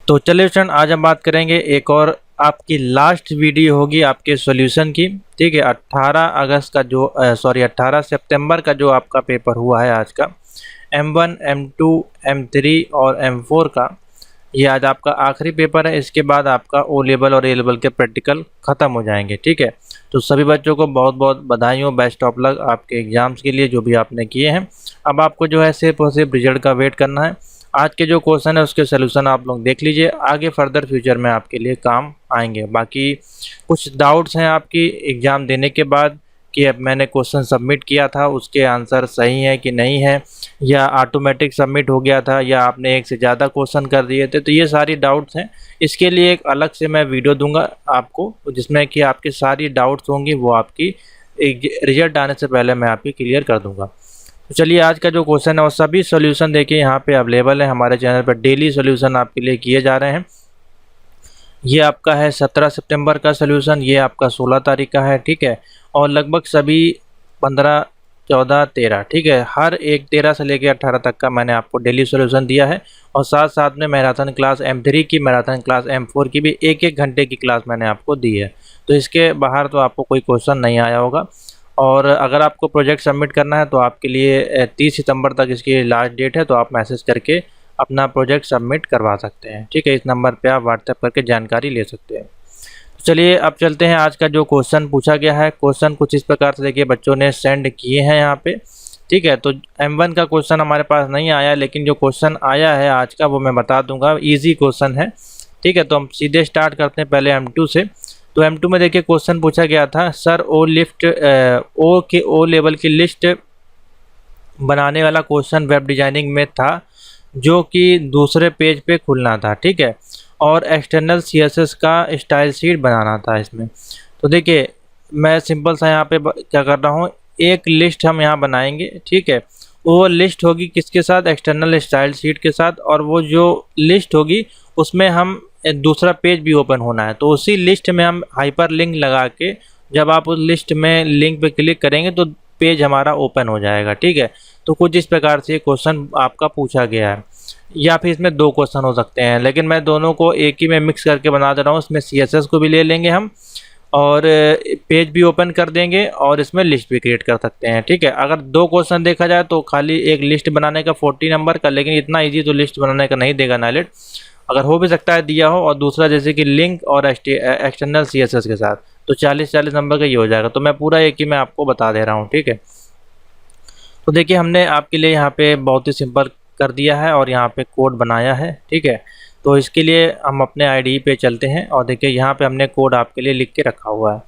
तो चलिए स्टूडेंट, आज हम बात करेंगे एक और आपकी लास्ट वीडियो होगी आपके सॉल्यूशन की। ठीक है, 18 सितंबर का जो आपका पेपर हुआ है आज का M1, M2, M3 और M4 का, ये आज आपका आखिरी पेपर है। इसके बाद आपका O लेवल और A लेवल के प्रैक्टिकल ख़त्म हो जाएंगे। ठीक है, तो सभी बच्चों को बहुत बहुत बधाई हो, बेस्ट ऑफ लक आपके एग्ज़ाम्स के लिए जो भी आपने किए हैं। अब आपको जो है सिर्फ और सिर्फ रिजल्ट का वेट करना है। आज के जो क्वेश्चन है उसके सोल्यूशन आप लोग देख लीजिए, आगे फर्दर फ्यूचर में आपके लिए काम आएंगे। बाकी कुछ डाउट्स हैं आपकी एग्ज़ाम देने के बाद कि अब मैंने क्वेश्चन सबमिट किया था उसके आंसर सही है कि नहीं है, या ऑटोमेटिक सबमिट हो गया था, या आपने एक से ज़्यादा क्वेश्चन कर दिए थे। तो ये सारी डाउट्स हैं, इसके लिए एक अलग से मैं वीडियो दूंगा आपको, जिसमें कि आपकी सारी डाउट्स होंगी वो आपकी रिजल्ट आने से पहले मैं आपकी क्लियर कर दूंगा। तो चलिए, आज का जो क्वेश्चन है वो सभी सॉल्यूशन देखिए यहाँ पे अवेलेबल है हमारे चैनल पर। डेली सॉल्यूशन आपके लिए किए जा रहे हैं। ये आपका है 17 सितंबर का सॉल्यूशन, ये आपका 16 तारीख का है। ठीक है, और लगभग सभी 15, 14, 13, ठीक है, हर एक 13 से लेकर 18 तक का मैंने आपको डेली सॉल्यूशन दिया है। और साथ साथ में मैराथन क्लास M3 की, मैराथन क्लास M4 की भी 1-1 घंटे की क्लास मैंने आपको दी है। तो इसके बाहर तो आपको कोई क्वेश्चन नहीं आया होगा। और अगर आपको प्रोजेक्ट सबमिट करना है तो आपके लिए 30 सितंबर तक इसकी लास्ट डेट है, तो आप मैसेज करके अपना प्रोजेक्ट सबमिट करवा सकते हैं। ठीक है, इस नंबर पे आप व्हाट्सएप करके जानकारी ले सकते हैं। तो चलिए अब चलते हैं, आज का जो क्वेश्चन पूछा गया है। क्वेश्चन कुछ इस प्रकार से देखिए बच्चों ने सेंड किए हैं यहाँ पे। ठीक है, तो M1 का क्वेश्चन हमारे पास नहीं आया, लेकिन जो क्वेश्चन आया है आज का वो मैं बता दूंगा, ईजी क्वेश्चन है। ठीक है, तो हम सीधे स्टार्ट करते हैं पहले M2 से। तो M2 में देखिए क्वेश्चन पूछा गया था, सर O लेवल की लिस्ट बनाने वाला क्वेश्चन वेब डिजाइनिंग में था जो कि दूसरे पेज पे खुलना था। ठीक है, और एक्सटर्नल CSS का स्टाइल शीट बनाना था इसमें। तो देखिए मैं सिंपल सा यहाँ पे क्या कर रहा हूँ, एक लिस्ट हम यहाँ बनाएंगे। ठीक है, वो लिस्ट होगी किसके साथ, एक्सटर्नल स्टाइल शीट के साथ, और वो जो लिस्ट होगी उसमें हम दूसरा पेज भी ओपन होना है। तो उसी लिस्ट में हम हाइपर लिंक लगा के, जब आप उस लिस्ट में लिंक पे क्लिक करेंगे तो पेज हमारा ओपन हो जाएगा। ठीक है, तो कुछ इस प्रकार से क्वेश्चन आपका पूछा गया है, या फिर इसमें 2 क्वेश्चन हो सकते हैं, लेकिन मैं दोनों को एक ही में मिक्स करके बना दे रहा हूँ। इसमें CSS को भी ले लेंगे हम, और पेज भी ओपन कर देंगे, और इसमें लिस्ट भी क्रिएट कर सकते हैं। ठीक है, अगर 2 क्वेश्चन देखा जाए तो खाली एक लिस्ट बनाने का 40 नंबर का, लेकिन इतना ईजी तो लिस्ट बनाने का नहीं देगा नाइलेट। अगर हो भी सकता है दिया हो, और दूसरा जैसे कि लिंक और एक्सटर्नल CSS के साथ, तो 40-40 नंबर का ये हो जाएगा। तो मैं पूरा एक ही में आपको बता दे रहा हूँ। ठीक है, तो देखिए हमने आपके लिए यहाँ पे बहुत ही सिंपल कर दिया है और यहाँ पे कोड बनाया है। ठीक है, तो इसके लिए हम अपने IDE पे चलते हैं, और देखिए यहाँ पे हमने कोड आपके लिए लिख के रखा हुआ है।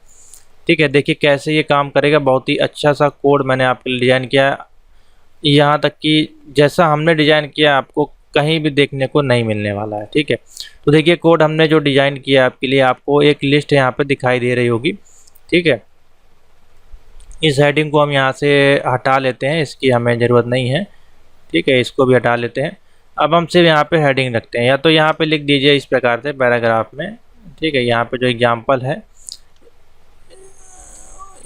ठीक है, देखिए कैसे ये काम करेगा। बहुत ही अच्छा सा कोड मैंने आपके लिए डिज़ाइन किया है, यहाँ तक कि जैसा हमने डिज़ाइन किया आपको कहीं भी देखने को नहीं मिलने वाला है। ठीक है, तो देखिए कोड हमने जो डिज़ाइन किया आपके लिए, आपको एक लिस्ट यहाँ पे दिखाई दे रही होगी। ठीक है, इस हेडिंग को हम यहाँ से हटा लेते हैं, इसकी हमें ज़रूरत नहीं है। ठीक है, इसको भी हटा लेते हैं। अब हम सिर्फ यहाँ पे हेडिंग रखते हैं, या तो यहाँ पे लिख दीजिए इस प्रकार से पैराग्राफ में। ठीक है, यहाँ पे जो एग्जाम्पल है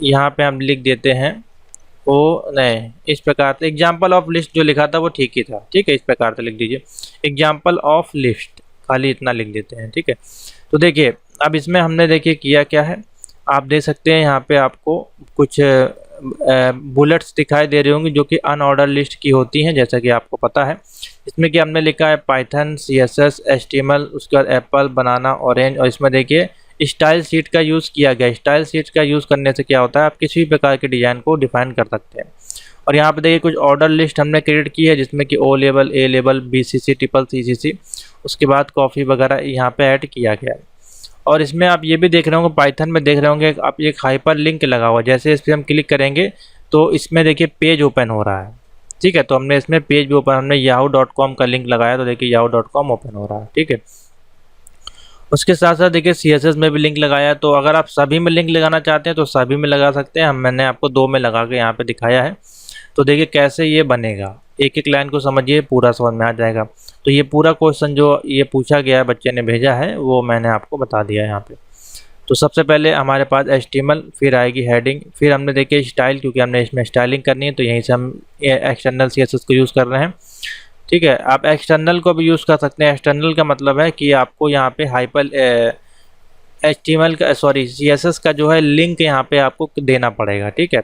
यहाँ पे हम लिख देते हैं नहीं, इस प्रकार से एग्जाम्पल ऑफ लिस्ट जो लिखा था वो ठीक ही था। ठीक है, इस प्रकार से लिख दीजिए एग्जाम्पल ऑफ लिस्ट, खाली इतना लिख देते हैं। ठीक है, तो देखिए अब इसमें हमने देखिए किया क्या है, आप देख सकते हैं यहाँ पे आपको कुछ बुलेट्स दिखाई दे रही होंगी जो कि अनऑर्डर लिस्ट की होती हैं, जैसा कि आपको पता है। इसमें कि हमने लिखा है पाइथन, CSS, HTML, उसके बाद एप्पल, बनाना, ऑरेंज, और इसमें देखिए स्टाइल शीट का यूज़ किया गया। स्टाइल शीट का यूज़ करने से क्या होता है, आप किसी भी प्रकार के डिज़ाइन को डिफाइन कर सकते हैं। और यहाँ पे देखिए कुछ ऑर्डर लिस्ट हमने क्रिएट की है, जिसमें कि O level, A level, BCC, triple CCC, उसके बाद कॉफ़ी वगैरह यहाँ पे ऐड किया गया है। और इसमें आप ये भी देख रहे होंगे, पाइथन में देख रहे होंगे आप एक हाइपर लिंक लगा हुआ है। जैसे इस पर हम क्लिक करेंगे तो इसमें देखिए पेज ओपन हो रहा है। ठीक है, तो हमने इसमें पेज भी ओपन, हमने yahoo.com का लिंक लगाया, तो देखिए yahoo.com ओपन हो रहा है। ठीक है, उसके साथ साथ देखिए CSS में भी लिंक लगाया है। तो अगर आप सभी में लिंक लगाना चाहते हैं तो सभी में लगा सकते हैं। मैंने आपको 2 में लगा के यहाँ पे दिखाया है। तो देखिए कैसे ये बनेगा, एक एक लाइन को समझिए, पूरा समझ में आ जाएगा। तो ये पूरा क्वेश्चन जो ये पूछा गया है, बच्चे ने भेजा है, वो मैंने आपको बता दिया है यहाँ पे। तो सबसे पहले हमारे पास HTML, फिर आएगी हेडिंग, फिर हमने देखिए स्टाइल, क्योंकि हमने इसमें स्टाइलिंग करनी है तो यहीं से हम एक्सटर्नल CSS को यूज़ कर रहे हैं। ठीक है। आप एक्सटर्नल को भी यूज़ कर सकते हैं। एक्सटर्नल का मतलब है कि आपको यहाँ पे हाइपर HTML का सॉरी CSS का जो है लिंक यहाँ पे आपको देना पड़ेगा। ठीक है,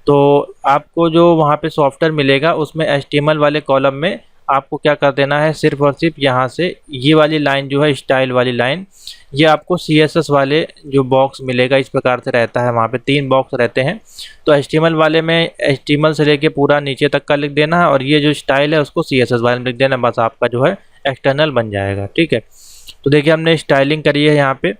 तो आपको जो वहाँ पे सॉफ्टवेयर मिलेगा उसमें HTML वाले कॉलम में आपको क्या कर देना है, सिर्फ और सिर्फ यहाँ से ये वाली लाइन जो है स्टाइल वाली लाइन, ये आपको CSS वाले जो बॉक्स मिलेगा इस प्रकार से रहता है। वहाँ पे 3 बॉक्स रहते हैं, तो HTML वाले में HTML से लेके पूरा नीचे तक का लिख देना है और ये जो स्टाइल है उसको CSS वाले में लिख देना, बस आपका जो है एक्सटर्नल बन जाएगा। ठीक है, तो देखिए हमने स्टाइलिंग करी है। यहाँ पे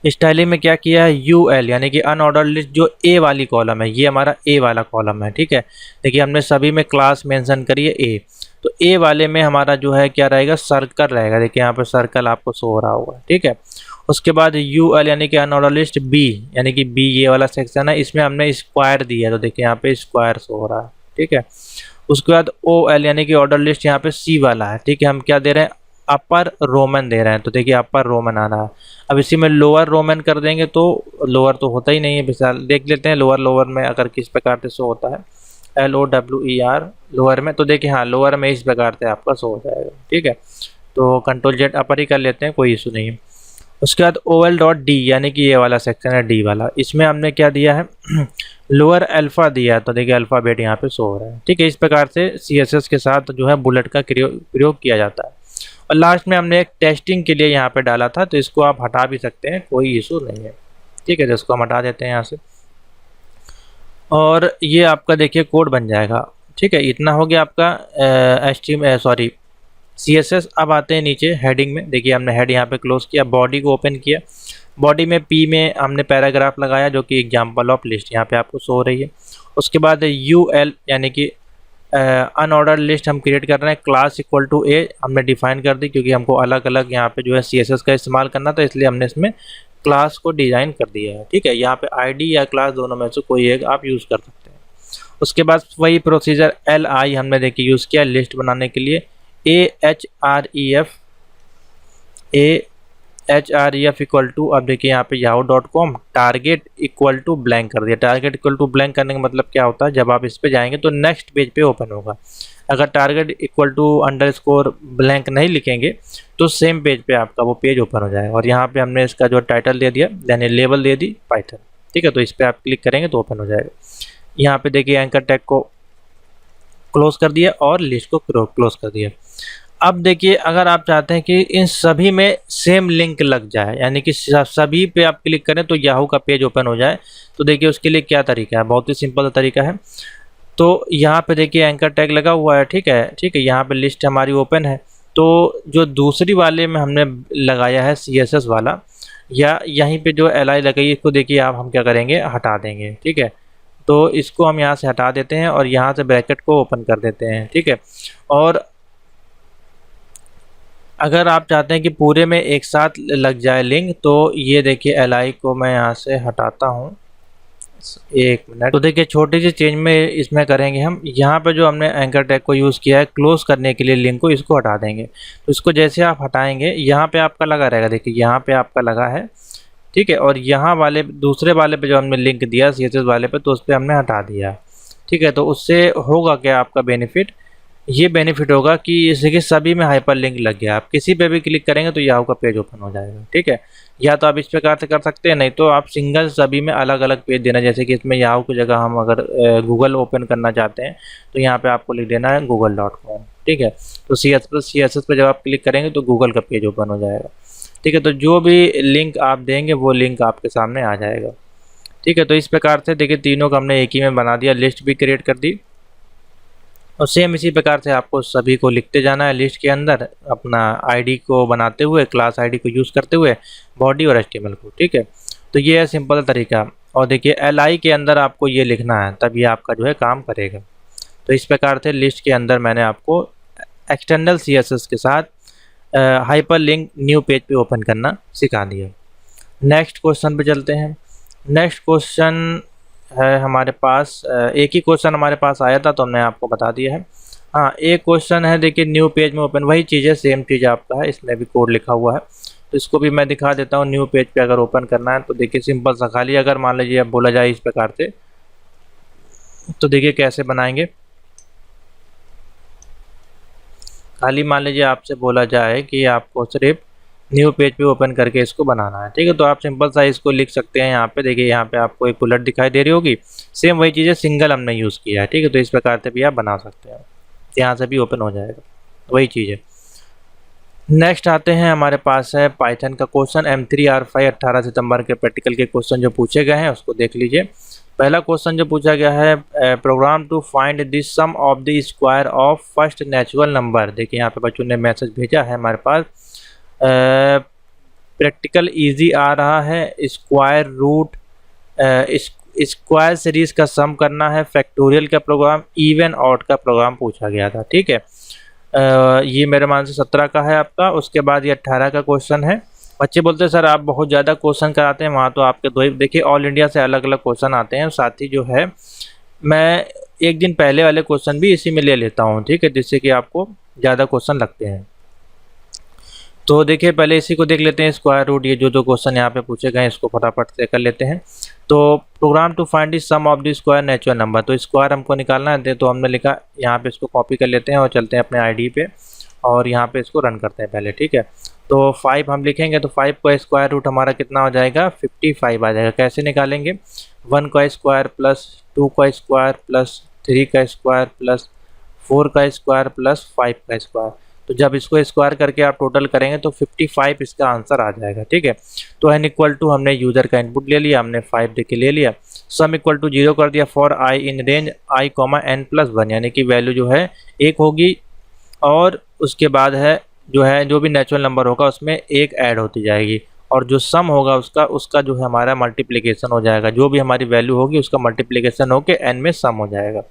स्टाइलिंग में क्या किया है, UL यानी कि अनऑर्डर लिस्ट जो A वाली कॉलम है, ये हमारा A वाला कॉलम है। ठीक है, देखिए हमने सभी में क्लास मेंशन करी है A, तो A वाले में हमारा जो है क्या रहेगा, सर्कल रहेगा। देखिए यहाँ पे सर्कल आपको शो हो रहा होगा। ठीक है, उसके बाद UL यानी कि अनऑर्डर लिस्ट B यानी कि B ये वाला सेक्शन है, इसमें हमने स्क्वायर दिया है, तो देखिए यहाँ पे स्क्वायर शो हो रहा है। ठीक है, उसके बाद OL यानी कि ऑर्डर लिस्ट यहाँ पे C वाला है। ठीक है, हम क्या दे रहे हैं, अपर रोमन दे रहे हैं, तो देखिए अपर रोमन आ रहा है। अब इसी में लोअर रोमन कर देंगे तो लोअर तो होता ही नहीं है, मिसाल देख लेते हैं लोअर में अगर किस प्रकार से शो होता है, LOWER लोअर में, तो देखिए हाँ लोअर में इस प्रकार से आपका शो हो जाएगा। ठीक है, तो Ctrl Z अपर ही कर लेते हैं, कोई इशू नहीं है। उसके बाद OL.D यानी कि ये वाला सेक्शन है D वाला, इसमें हमने क्या दिया है लोअर अल्फा दिया है, तो देखिए अल्फ़ाबेट यहाँ पे शो हो रहा है। ठीक है, इस प्रकार से CSS के साथ जो है बुलेट का प्रयोग किया जाता है। और लास्ट में हमने एक टेस्टिंग के लिए यहाँ पे डाला था, तो इसको आप हटा भी सकते हैं, कोई इशू नहीं है। ठीक है, तो इसको हम हटा देते हैं यहाँ से और ये आपका देखिए कोड बन जाएगा। ठीक है, इतना हो गया आपका CSS। अब आते हैं नीचे हेडिंग में, देखिए हमने हेड यहाँ पे क्लोज किया, बॉडी को ओपन किया। बॉडी में P में हमने पैराग्राफ लगाया जो कि एग्जाम्पल ऑफ लिस्ट यहाँ पे आपको शो हो रही है। उसके बाद UL यानी कि अनऑर्डर लिस्ट हम क्रिएट कर रहे हैं, क्लास इक्वल टू A हमने डिफाइन कर दी, क्योंकि हमको अलग अलग यहाँ पे जो है CSS का इस्तेमाल करना था, इसलिए हमने इसमें क्लास को डिज़ाइन कर दिया है। ठीक है, यहाँ पे ID या क्लास दोनों में से कोई एक आप यूज़ कर सकते हैं। उसके बाद वही प्रोसीजर LI हमने देखिए यूज़ किया लिस्ट बनाने के लिए, AHREF इक्वल टू, अब देखिए यहाँ पे yahoo.com target equal to blank कर दिया। टारगेट इक्वल टू ब्लैंक करने का मतलब क्या होता है, जब आप इस पे जाएंगे तो नेक्स्ट पेज पे ओपन होगा। अगर target equal to underscore blank नहीं लिखेंगे तो सेम पेज पे आपका वो पेज ओपन हो जाएगा। और यहाँ पे हमने इसका जो टाइटल दे दिया, यानी लेबल दे दी पाइथन। ठीक है, तो इस पर आप क्लिक करेंगे तो ओपन हो जाएगा। यहाँ पे देखिए एंकर टैग को क्लोज कर दिया और लिस्ट को क्लोज कर दिया। अब देखिए अगर आप चाहते हैं कि इन सभी में सेम लिंक लग जाए, यानी कि सभी पे आप क्लिक करें तो याहू का पेज ओपन हो जाए, तो देखिए उसके लिए क्या तरीका है, बहुत ही सिंपल तरीका है। तो यहाँ पे देखिए एंकर टैग लगा हुआ है। ठीक है, यहाँ पे लिस्ट हमारी ओपन है, तो जो दूसरी वाले में हमने लगाया है CSS वाला, या यहीं पे जो LI लगाई इसको देखिए आप हम क्या करेंगे, हटा देंगे। ठीक है, तो इसको हम यहाँ से हटा देते हैं और यहाँ से ब्रैकेट को ओपन कर देते हैं। ठीक है, और अगर आप चाहते हैं कि पूरे में एक साथ लग जाए लिंक, तो ये देखिए LI को मैं यहाँ से हटाता हूँ, एक मिनट। तो देखिए छोटी सी चेंज में इसमें करेंगे हम, यहाँ पे जो हमने एंकर टैग को यूज़ किया है क्लोज करने के लिए लिंक को, इसको हटा देंगे। तो इसको जैसे आप हटाएंगे यहाँ पे आपका लगा रहेगा, देखिए यहाँ पे आपका लगा है। ठीक है, और यहाँ वाले दूसरे वाले पे जो हमने लिंक दिया CSS वाले पे, तो उस पर हमने हटा दिया। ठीक है, तो उससे होगा क्या आपका बेनिफिट, ये बेनिफिट होगा कि जैसे कि सभी में हाइपर लिंक लग गया, आप किसी पे भी क्लिक करेंगे तो याहू का पेज ओपन हो जाएगा। ठीक है, या तो आप इस प्रकार से कर सकते हैं, नहीं तो आप सिंगल सभी में अलग अलग पेज देना, जैसे कि इसमें याहू की जगह हम अगर गूगल ओपन करना चाहते हैं तो यहाँ पे आपको लिख देना है google.com। ठीक है, तो CSS पे जब आप क्लिक करेंगे तो गूगल का पेज ओपन हो जाएगा। ठीक है, तो जो भी लिंक आप देंगे वो लिंक आपके सामने आ जाएगा। ठीक है, तो इस प्रकार से देखिए तीनों को हमने एक ही में बना दिया, लिस्ट भी क्रिएट कर दी, और सेम इसी प्रकार से आपको सभी को लिखते जाना है लिस्ट के अंदर, अपना ID को बनाते हुए, क्लास ID को यूज़ करते हुए, बॉडी और HTML को। ठीक है, तो ये है सिंपल तरीका। और देखिए LI के अंदर आपको ये लिखना है, तब ये आपका जो है काम करेगा। तो इस प्रकार से लिस्ट के अंदर मैंने आपको एक्सटर्नल CSS के साथ हाइपर लिंक न्यू पेज पे ओपन करना सिखा दिया। नेक्स्ट क्वेश्चन पे चलते हैं। नेक्स्ट क्वेश्चन है हमारे पास, एक ही क्वेश्चन हमारे पास आया था तो हमने आपको बता दिया है। हाँ, एक क्वेश्चन है देखिए न्यू पेज में ओपन, वही चीज़ है, सेम चीज़ आपका है, इसमें भी कोड लिखा हुआ है, तो इसको भी मैं दिखा देता हूँ। न्यू पेज पे अगर ओपन करना है तो देखिए सिंपल सा, खाली अगर मान लीजिए अब बोला जाए इस प्रकार से, तो देखिए कैसे बनाएंगे। खाली मान लीजिए आपसे बोला जाए कि आपको सिर्फ न्यू पेज पे ओपन करके इसको बनाना है, ठीक है। तो आप सिंपल सा इसको लिख सकते हैं। यहाँ पे देखिए, यहाँ पे आपको एक बुलेट दिखाई दे रही होगी, सेम वही चीज़ है, सिंगल हमने यूज़ किया है, ठीक है। तो इस प्रकार से भी आप बना सकते हैं, यहाँ से भी ओपन हो जाएगा, वही चीज़ है। नेक्स्ट आते हैं, हमारे पास है पाइथन का क्वेश्चन M3R5 18 सितंबर के प्रैक्टिकल के क्वेश्चन जो पूछे गए हैं उसको देख लीजिए। पहला क्वेश्चन जो पूछा गया है, program to find the sum of the square of first natural number. देखिए यहाँ पे बच्चों ने मैसेज भेजा है हमारे पास, प्रैक्टिकल इजी आ रहा है, स्क्वायर रूट स्क्वायर सीरीज का सम करना है, फैक्टोरियल का प्रोग्राम, इवन ऑड का प्रोग्राम पूछा गया था, ठीक है। ये मेरे मान से 17 का है आपका। उसके बाद ये 18 का क्वेश्चन है। बच्चे बोलते हैं सर आप बहुत ज़्यादा क्वेश्चन कराते हैं, वहाँ तो आपके दो ही। देखिए ऑल इंडिया से अलग अलग क्वेश्चन आते हैं, साथ ही जो है मैं एक दिन पहले वाले क्वेश्चन भी इसी में ले लेता हूँ, ठीक है, जिससे कि आपको ज़्यादा क्वेश्चन लगते हैं। तो देखिए पहले इसी को देख लेते हैं, स्क्वायर रूट। ये जो क्वेश्चन यहाँ पे पूछे गए हैं इसको फटाफट से कर लेते हैं। तो program to find the sum of the square natural number, तो स्क्वायर हमको निकालना है। तो हमने लिखा यहाँ पे, इसको कॉपी कर लेते हैं और चलते हैं अपने आईडी पे और यहाँ पे इसको रन करते हैं पहले, ठीक है। तो 5 हम लिखेंगे, तो 5 का स्क्वायर रूट हमारा कितना हो जाएगा, 55 आ जाएगा। कैसे निकालेंगे, 1 का स्क्वायर प्लस 2 का स्क्वायर प्लस 3 का स्क्वायर प्लस 4 का स्क्वायर प्लस 5 का स्क्वायर। तो जब इसको स्क्वायर करके आप टोटल करेंगे तो 55 इसका आंसर आ जाएगा, ठीक है। तो n इक्वल टू हमने यूजर का इनपुट ले लिया, हमने 5 देके ले लिया, सम इक्वल टू 0 कर दिया for i in range i, n+1, यानी कि वैल्यू जो है 1 होगी और उसके बाद है जो भी नेचुरल नंबर होगा उसमें 1 ऐड होती जाएगी और जो सम होगा उसका जो है हमारा मल्टीप्लिकेशन हो जाएगा। जो भी हमारी वैल्यू होगी उसका मल्टीप्लिकेशन होकर n में सम हो जाएगा,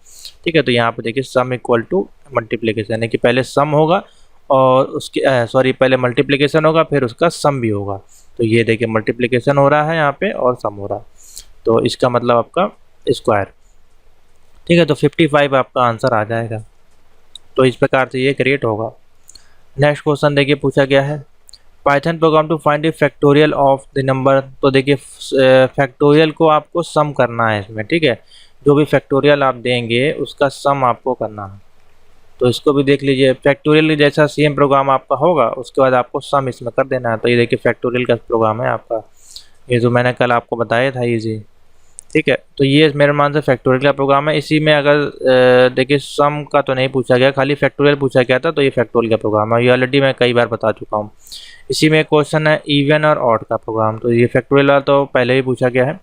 ठीक है। तो यहाँ पे देखिए सम इक्वल टू मल्टीप्लिकेशन, यानी कि पहले सम होगा और उसके पहले मल्टीप्लिकेशन होगा फिर उसका सम भी होगा। तो ये देखिए मल्टीप्लिकेशन हो रहा है यहाँ पे और सम हो रहा है, तो इसका मतलब आपका स्क्वायर, ठीक है। तो 55 आपका आंसर आ जाएगा। तो इस प्रकार से ये क्रिएट होगा। नेक्स्ट क्वेश्चन देखिए पूछा गया है, Python program to find the factorial of the number. तो देखिए फैक्टोरियल को आपको सम करना है इसमें, ठीक है। जो भी फैक्टोरियल आप देंगे उसका सम आपको करना है। तो इसको भी देख लीजिए, फैक्टोरियल जैसा सेम प्रोग्राम आपका होगा, उसके बाद आपको सम इसमें कर देना है। तो ये देखिए फैक्टोरियल का प्रोग्राम है आपका, ये जो मैंने कल आपको बताया था इजी, ठीक है। तो ये मेरे मान से फैक्टोरियल का प्रोग्राम है। इसी में अगर देखिए सम का तो नहीं पूछा गया, खाली फैक्टोरियल पूछा गया था, तो ये फैक्टोरियल का प्रोग्राम है। ये ऑलरेडी मैं कई बार बता चुका हूँ। इसी में एक क्वेश्चन है इवन और ऑड का प्रोग्राम, तो ये फैक्टोरियल वाला तो पहले ही पूछा गया है।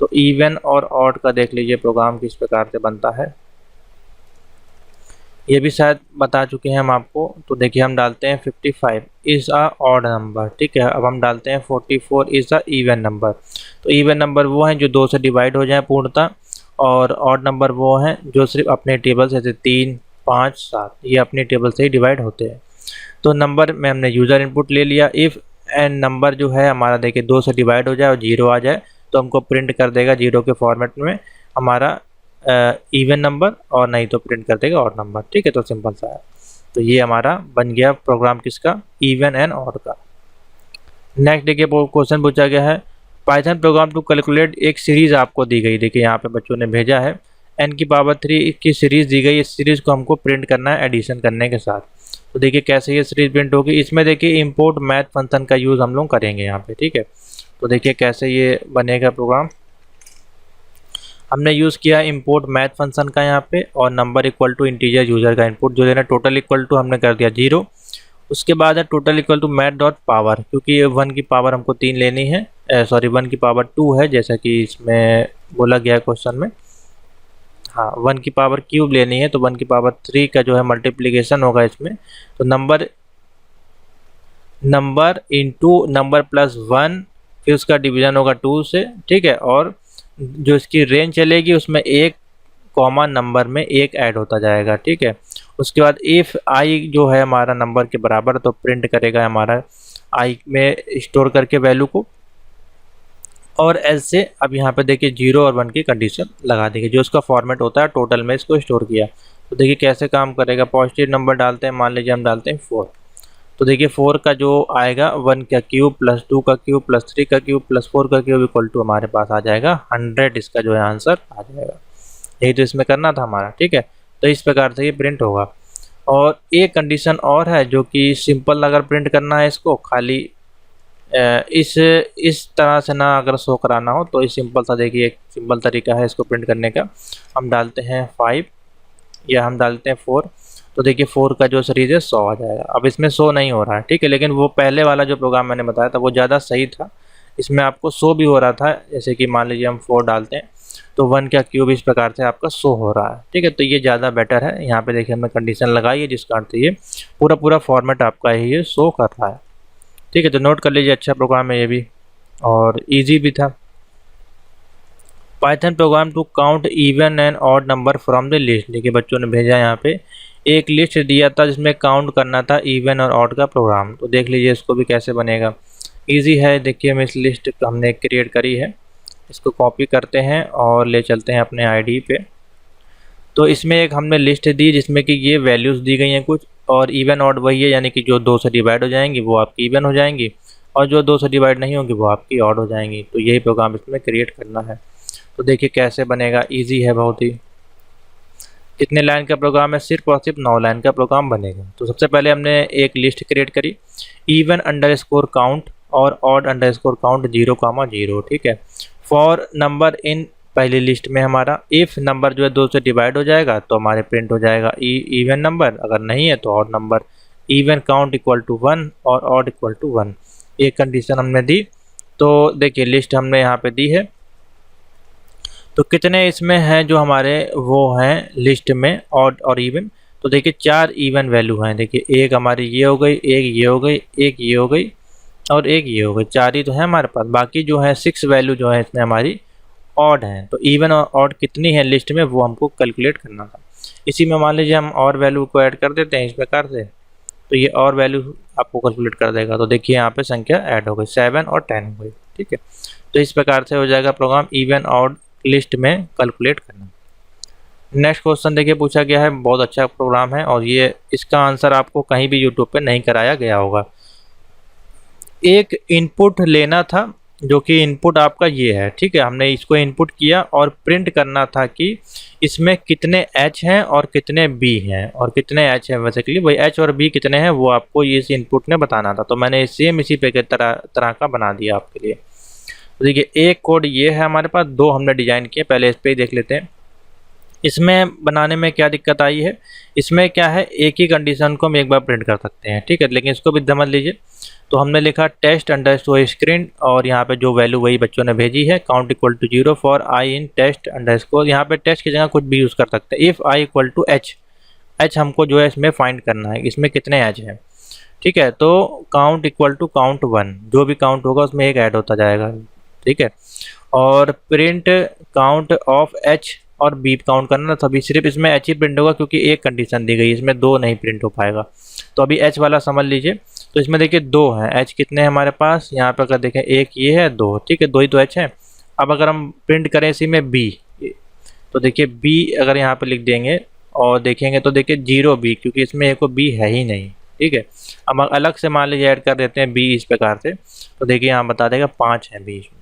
तो इवन और ऑड का देख लीजिए प्रोग्राम किस प्रकार से बनता है, ये भी शायद बता चुके हैं हम आपको। तो देखिए हम डालते हैं 55 इज़ अ ऑड नंबर, ठीक है। अब हम डालते हैं 44 इज़ अ इवन नंबर। तो इवन नंबर वो हैं जो 2 से डिवाइड हो जाए पूर्णतः, और ऑड नंबर वो हैं जो सिर्फ अपने टेबल से, 3, 5, 7 ये अपने टेबल से ही डिवाइड होते हैं। तो नंबर में हमने यूज़र इनपुट ले लिया। इफ़ एन नंबर जो है हमारा देखिए 2 से डिवाइड हो जाए और 0 आ जाए तो हमको प्रिंट कर देगा 0 के फॉर्मेट में हमारा इवन नंबर, और नहीं तो प्रिंट कर देगा ऑड नंबर, ठीक है। तो सिंपल सा है। तो ये हमारा बन गया प्रोग्राम किसका, इवन एंड ऑड का। नेक्स्ट देखिए क्वेश्चन पूछा गया है, पाइथन प्रोग्राम टू कैलकुलेट। एक सीरीज आपको दी गई, देखिए यहाँ पे बच्चों ने भेजा है n⁻³ की सीरीज दी गई। इस सीरीज को हमको प्रिंट करना है एडिशन करने के साथ। तो देखिए कैसे ये सीरीज प्रिंट होगी, इसमें देखिए इंपोर्ट मैथ फंक्शन का यूज़ हम लोग करेंगे यहाँ पे, ठीक है। तो देखिए कैसे ये बनेगा प्रोग्राम, हमने यूज़ किया इंपोर्ट मैथ फंक्शन का यहाँ पे, और number equal to integer user का इनपुट जो देना, टोटल इक्वल टू हमने कर दिया 0। उसके बाद है total equal to math dot power, क्योंकि 1 की पावर हमको 3 लेनी है, 1 की पावर 2 है जैसा कि इसमें बोला गया क्वेश्चन में। हाँ 1 की पावर क्यूब लेनी है, तो 1 की पावर 3 का जो है मल्टीप्लिकेशन होगा इसमें। तो नंबर इंटू नंबर प्लस 1, फिर उसका डिवीज़न होगा 2 से, ठीक है। और जो इसकी रेंज चलेगी उसमें 1 कॉमा नंबर में 1 ऐड होता जाएगा, ठीक है। उसके बाद इफ़ आई जो है हमारा नंबर के बराबर, तो प्रिंट करेगा हमारा आई में स्टोर करके वैल्यू को, और ऐसे अब यहाँ पे देखिए 0 और 1 की कंडीशन लगा देंगे, जो उसका फॉर्मेट होता है टोटल में इसको स्टोर किया। तो देखिए कैसे काम करेगा, पॉजिटिव नंबर डालते हैं, मान लीजिए हम डालते हैं 4। तो देखिए 4 का जो आएगा 1 का क्यूब प्लस 2 का क्यूब प्लस 3 का क्यूब प्लस 4 का क्यूब इक्वल टू हमारे पास आ जाएगा 100, इसका जो है आंसर आ जाएगा। यही तो इसमें करना था हमारा, ठीक है। तो इस प्रकार से ये प्रिंट होगा। और एक कंडीशन और है जो कि सिंपल अगर प्रिंट करना है इसको खाली इस तरह से ना अगर शो कराना हो तो इस सिंपल सा देखिए एक सिंपल तरीका है इसको प्रिंट करने का। हम डालते हैं 5 या हम डालते हैं 4, तो देखिए 4 का जो सीरीज है 100 आ जाएगा। अब इसमें शो नहीं हो रहा है, ठीक है, लेकिन वो पहले वाला जो प्रोग्राम मैंने बताया था वो ज़्यादा सही था, इसमें आपको शो भी हो रहा था। जैसे कि मान लीजिए हम 4 डालते हैं तो 1 का क्यूब इस प्रकार से आपका शो हो रहा है, ठीक है, तो ये ज़्यादा बेटर है। यहाँ पे देखिए हमने कंडीशन लगाई है जिसका अर्थ ये पूरा फॉर्मेट आपका ये शो कर रहा है, ठीक है। तो नोट कर लीजिए, अच्छा प्रोग्राम है ये भी और इजी भी था। Python program to count even and odd number from the list. देखिए बच्चों ने भेजा यहाँ पे एक लिस्ट दिया था जिसमें काउंट करना था इवन और ऑड का प्रोग्राम, तो देख लीजिए इसको भी कैसे बनेगा। इजी है, देखिए हम इस लिस्ट हमने क्रिएट करी है, इसको कॉपी करते हैं और ले चलते हैं अपने आईडी पे। तो इसमें एक हमने लिस्ट दी जिसमें कि ये वैल्यूज़ दी गई हैं कुछ, और इवन ऑड वही है, यानी कि जो 2 से डिवाइड हो जाएंगी वो आपकी इवन हो जाएंगी और जो 2 से डिवाइड नहीं होगी वो आपकी ऑड हो जाएंगी। तो यही प्रोग्राम इसमें क्रिएट करना है। तो देखिए कैसे बनेगा, इजी है बहुत ही। कितने लाइन का प्रोग्राम है, सिर्फ और सिर्फ 9 लाइन का प्रोग्राम बनेगा। तो सबसे पहले हमने एक लिस्ट क्रिएट करी, इवन अंडरस्कोर काउंट और ऑड अंडरस्कोर काउंट 0,0, ठीक है। फॉर नंबर इन पहली लिस्ट में हमारा इफ़ नंबर जो है 2 से डिवाइड हो जाएगा तो हमारे प्रिंट हो जाएगा इवन नंबर, अगर नहीं है तो odd number. Even count equal to 1 और ऑड इक्वल टू 1, ये कंडीशन हमने दी। तो देखिए लिस्ट हमने यहाँ पे दी है, तो कितने इसमें हैं जो हमारे वो हैं लिस्ट में ऑड और इवन। तो देखिए 4 इवन वैल्यू हैं, देखिए एक हमारी ये हो गई, एक ये हो गई, एक ये हो गई और एक ये हो गई, 4 ही तो है हमारे पास। बाकी जो है 6 वैल्यू जो है इसमें हमारी ऑड हैं। तो इवन और ऑड कितनी है लिस्ट में वो हमको कैलकुलेट करना था। इसी में मान लीजिए हम और वैल्यू को ऐड कर देते हैं इस प्रकार से, तो ये और वैल्यू आपको कैलकुलेट कर देगा। तो देखिए यहाँ पे संख्या ऐड हो गई, 7 और 10 हो गई, ठीक है। तो इस प्रकार से हो जाएगा प्रोग्राम इवन ऑड लिस्ट में कैलकुलेट करना। नेक्स्ट क्वेश्चन देखिए पूछा गया है, बहुत अच्छा प्रोग्राम है और ये इसका आंसर आपको कहीं भी यूट्यूब पे नहीं कराया गया होगा। एक इनपुट लेना था जो कि इनपुट आपका ये है, ठीक है, हमने इसको इनपुट किया और प्रिंट करना था कि इसमें कितने h हैं और कितने b हैं, और कितने h हैं बेसिकली वही h और b कितने हैं वो आपको इस इनपुट ने बताना था। तो मैंने सेम इसी पे तरह का बना दिया आपके लिए। तो देखिए एक कोड ये है हमारे पास, 2 हमने डिजाइन किए, पहले इस पे ही देख लेते हैं। इसमें बनाने में क्या दिक्कत आई है, इसमें क्या है एक ही कंडीशन को हम एक बार प्रिंट कर सकते हैं, ठीक है, लेकिन इसको भी समझ लीजिए। तो हमने लिखा टेस्ट अंडरस्कोर स्क्रीन और यहाँ पे जो वैल्यू वही बच्चों ने भेजी है, count equal to 0 for I in test underscore. यहाँ पे टेस्ट की जगह कुछ भी यूज़ कर सकते हैं। If I equal to H हमको जो है इसमें फाइंड करना है, इसमें कितने एच हैं, ठीक है। तो काउंट इक्वल टू काउंट 1, जो भी काउंट होगा उसमें एक ऐड होता जाएगा, ठीक है। और प्रिंट काउंट ऑफ एच और बी काउंट करना, तभी सिर्फ इसमें एच ही प्रिंट होगा क्योंकि एक कंडीशन दी गई, इसमें 2 नहीं प्रिंट हो पाएगा। तो अभी एच वाला समझ लीजिए। तो इसमें देखिए 2 हैं, एच कितने हैं हमारे पास, यहाँ पर अगर देखें एक ये है 2, ठीक है, 2 ही तो एच है। अब अगर हम प्रिंट करें इसी में बी, तो देखिए बी अगर यहाँ पर लिख देंगे और देखेंगे तो देखिए 0 बी, क्योंकि इसमें एक बी है ही नहीं, ठीक है। अब अलग से मान लीजिए ऐड कर देते हैं बी इस प्रकार से, तो देखिए यहाँ बता देगा 5 है बी इसमें,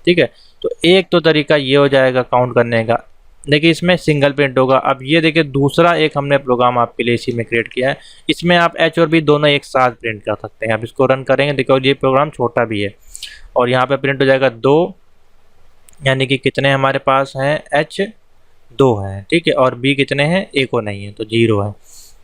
ठीक है। तो एक तो तरीका ये हो जाएगा काउंट करने का, देखिए इसमें सिंगल प्रिंट होगा। अब ये देखिए दूसरा एक हमने प्रोग्राम आपके लिए इसी में क्रिएट किया है, इसमें आप एच और बी दोनों एक साथ प्रिंट कर सकते हैं। आप इसको रन करेंगे, देखो ये प्रोग्राम छोटा भी है और यहाँ पे प्रिंट हो जाएगा 2, यानी कि कितने हमारे पास हैं, एच 2 हैं, ठीक है, और बी कितने हैं, एक को नहीं है तो 0 है।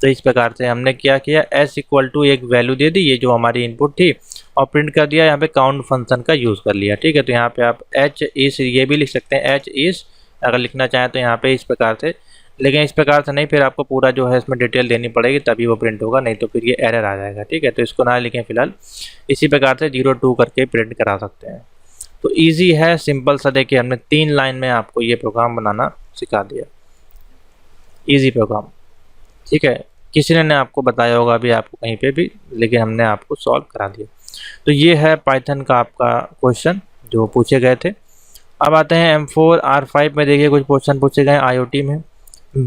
तो इस प्रकार से हमने क्या किया, एस इक्वल टू एक वैल्यू दे दी, ये जो हमारी इनपुट थी, और प्रिंट कर दिया। यहाँ पे काउंट फंक्शन का यूज़ कर लिया, ठीक है। तो यहाँ पे आप एच इस ये भी लिख सकते हैं, एच इस अगर लिखना चाहें तो यहाँ पे इस प्रकार से, लेकिन इस प्रकार से नहीं, फिर आपको पूरा जो है इसमें डिटेल देनी पड़ेगी तभी वो प्रिंट होगा, नहीं तो फिर ये एरर आ जाएगा, ठीक है। तो इसको ना लिखें फिलहाल, इसी प्रकार से 0-2 करके प्रिंट करा सकते हैं। तो ईजी है, सिंपल सा। देखिए हमने 3 लाइन में आपको ये प्रोग्राम बनाना सिखा दिया, ईजी प्रोग्राम, ठीक है। किसी ने आपको बताया होगा अभी आपको कहीं पे भी, लेकिन हमने आपको सॉल्व करा दिया। तो ये है पाइथन का आपका क्वेश्चन जो पूछे गए थे। अब आते हैं M4 R5 में, देखिए कुछ क्वेश्चन पूछे गए IoT में।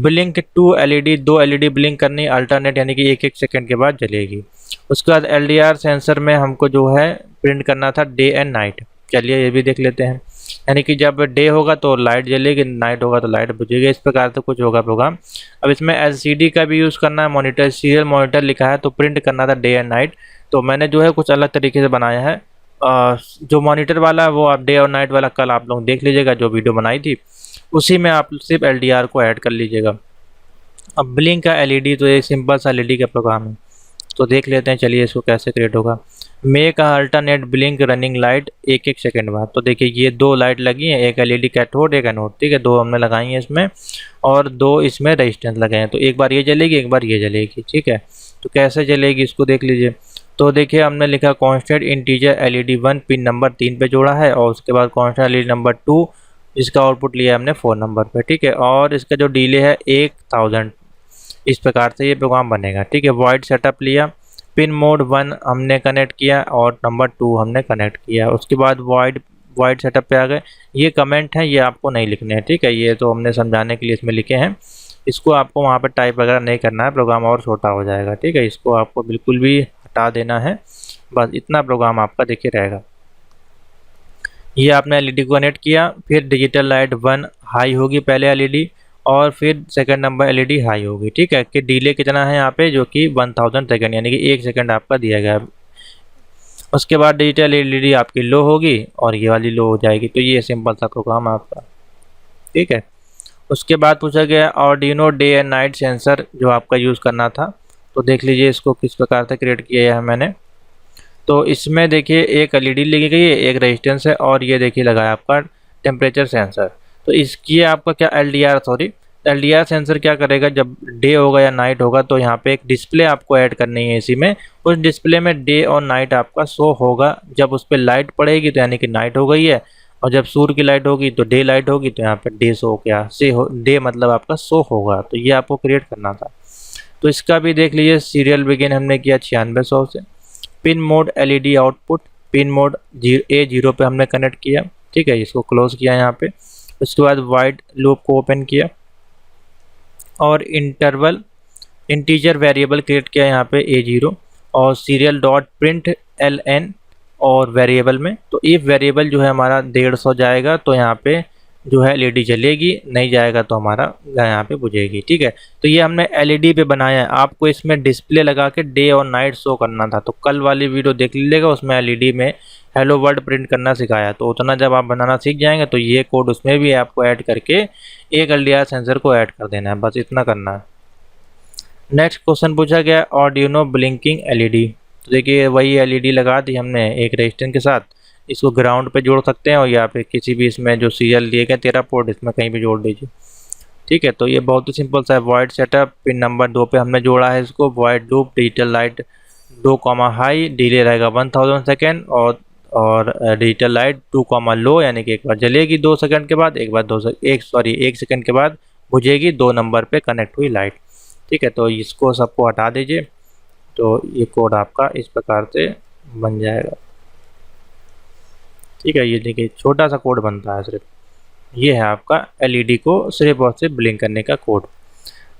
ब्लिंक 2 LED, 2 LED ब्लिंक करनी अल्टरनेट, यानी कि 1-1 सेकंड के बाद जलेगी। उसके बाद LDR सेंसर में हमको जो है प्रिंट करना था डे एंड नाइट। चलिए ये भी देख लेते हैं। यानी कि जब डे होगा तो लाइट जलेगी, नाइट होगा तो लाइट बुझेगी। इस प्रकार से कुछ होगा प्रोग्राम। अब इसमें एलसीडी का भी यूज़ करना है, मॉनिटर सीरियल मॉनिटर लिखा है तो प्रिंट करना था डे एंड नाइट। तो मैंने जो है कुछ अलग तरीके से बनाया है। जो मॉनिटर वाला है वो आप डे और नाइट वाला कल आप लोग देख लीजिएगा, जो वीडियो बनाई थी उसी में आप सिर्फ एलडीआर को ऐड कर लीजिएगा। अब ब्लिंक का एलईडी तो एक सिंपल सा एलईडी का प्रोग्राम है, तो देख लेते हैं चलिए इसको कैसे क्रिएट होगा। Make alternate blink running light 1-1 second बाद। तो देखिए ये 2 लाइट लगी हैं, एक एलईडी कैथोड एक एनोड, ठीक है, 2 हमने लगाई हैं इसमें और 2 इसमें रेजिस्टेंस लगे हैं। तो एक बार ये जलेगी एक बार ये जलेगी, ठीक है। तो कैसे जलेगी इसको देख लीजिए। तो देखिए हमने लिखा constant integer LED 1 pin number 3 पे जोड़ा है और उसके बाद कांस्टेंट एलईडी नंबर 2 जिसका आउटपुट लिया हमने 4 नंबर पे, ठीक है। और इसका जो डिले है 1000। इस प्रकार से ये प्रोग्राम बनेगा, ठीक है। वॉइड सेटअप लिया, पिन मोड 1 हमने कनेक्ट किया और नंबर 2 हमने कनेक्ट किया। उसके बाद वॉइड सेटअप पे आ गए। ये कमेंट है, ये आपको नहीं लिखने हैं, ठीक है। ये तो हमने समझाने के लिए इसमें लिखे हैं, इसको आपको वहाँ पे टाइप वगैरह नहीं करना है, प्रोग्राम और छोटा हो जाएगा, ठीक है। इसको आपको बिल्कुल भी हटा देना है, बस इतना प्रोग्राम आपका देखिए रहेगा। ये आपने एलईडी को कनेक्ट किया, फिर डिजिटल लाइट 1 हाई होगी पहले एलईडी और फिर सेकंड नंबर एलईडी हाई होगी, ठीक है। कि डिले कितना है यहाँ पे, जो कि 1000 सेकंड यानी कि 1 सेकंड आपका दिया गया है। उसके बाद डिजिटल एलईडी आपकी लो होगी और ये वाली लो हो जाएगी। तो ये सिंपल सा प्रोग्राम आपका, ठीक है। उसके बाद पूछा गया Arduino day and night sensor जो आपका यूज़ करना था। तो देख लीजिए इसको किस प्रकार से क्रिएट किया है मैंने। तो इसमें देखिए एक एलईडी लगी गई है, एक रेजिस्टेंस है और ये देखिए लगाया आपका टेम्परेचर सेंसर। तो इसकी आपका क्या एलडीआर सेंसर क्या करेगा, जब डे होगा या नाइट होगा तो यहाँ पे एक डिस्प्ले आपको ऐड करनी है इसी में। उस डिस्प्ले में डे और नाइट आपका शो होगा। जब उस पर लाइट पड़ेगी तो यानी कि नाइट हो गई है और जब सूर्य की लाइट होगी तो डे लाइट होगी, तो यहाँ पे डे शो क्या डे मतलब आपका शो होगा। तो ये आपको क्रिएट करना था। तो इसका भी देख लीजिए सीरियल बिगिन हमने किया 9600 से। Pin mode LED output pin mode A0 पे हमने कनेक्ट किया, ठीक है। इसको क्लोज किया यहाँ पे। उसके बाद वाइड लूप को ओपन किया और इंटीजर वेरिएबल क्रिएट किया यहाँ पे A0 और सीरियल डॉट प्रिंट LN और वेरिएबल में। तो इफ वेरिएबल जो है हमारा 150 जाएगा तो यहाँ पे जो है एलईडी जलेगी, नहीं जाएगा तो हमारा यहाँ पे बुझेगी, ठीक है। तो ये हमने एलईडी पे बनाया है। आपको इसमें डिस्प्ले लगा के डे और नाइट शो करना था। तो कल वाली वीडियो देख लीजिएगा, उसमें एलईडी में हेलो वर्ल्ड प्रिंट करना सिखाया। तो उतना जब आप बनाना सीख जाएंगे तो ये कोड उसमें भी आपको ऐड करके एक एलडीआर सेंसर को ऐड कर देना है, बस इतना करना है। नेक्स्ट क्वेश्चन पूछा गया आर्डिनो ब्लिंकिंग एलईडी। तो देखिए वही एलईडी लगा दी हमने एक रेजिस्टेंस के साथ। इसको ग्राउंड पे जोड़ सकते हैं और या फिर किसी भी इसमें जो सीरियल दिए गए 13 पोर्ट इसमें कहीं भी जोड़ दीजिए, ठीक है। तो ये बहुत ही सिंपल सा है। वॉइड सेटअप पिन नंबर 2 पे हमने जोड़ा है इसको। Void loop digital light 2 high, delay रहेगा 1000 सेकेंड और डिजिटल लाइट 2 लो यानी कि एक बार जलेगी 2 सेकंड के बाद, एक बार 1 सेकंड के बाद बुझेगी 2 नंबर पे कनेक्ट हुई लाइट, ठीक है। तो इसको सबको हटा दीजिए। तो ये कोड आपका इस प्रकार से बन जाएगा, ठीक है। ये देखिए छोटा सा कोड बनता है सिर्फ। ये है आपका एलईडी को सिर्फ और सिर्फ ब्लिंक करने का कोड।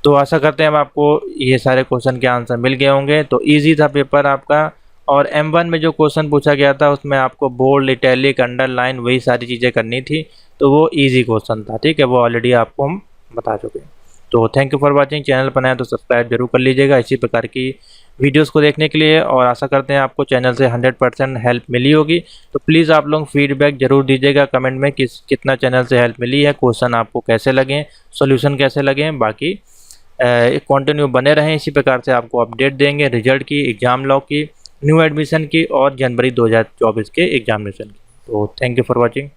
तो आशा करते हैं अब आपको ये सारे क्वेश्चन के आंसर मिल गए होंगे। तो इजी था पेपर आपका। और M1 में जो क्वेश्चन पूछा गया था उसमें आपको बोल्ड इटैलिक अंडरलाइन वही सारी चीज़ें करनी थी। तो वो इजी क्वेश्चन था, ठीक है। वो ऑलरेडी आपको हम बता चुके हैं। तो thank you for watching. Channel पर नया तो सब्सक्राइब जरूर कर लीजिएगा इसी प्रकार की वीडियोस को देखने के लिए। और आशा करते हैं आपको चैनल से 100% हेल्प मिली होगी। तो प्लीज़ आप लोग फीडबैक जरूर दीजिएगा कमेंट में कितना चैनल से हेल्प मिली है, क्वेश्चन आपको कैसे लगे, सोल्यूशन कैसे लगे। बाकी कंटिन्यू बने रहें, इसी प्रकार से आपको अपडेट देंगे रिजल्ट की, एग्जाम लॉग की, न्यू एडमिशन की और जनवरी 2024 के एग्जामिनेशन की। तो थैंक यू फॉर वॉचिंग।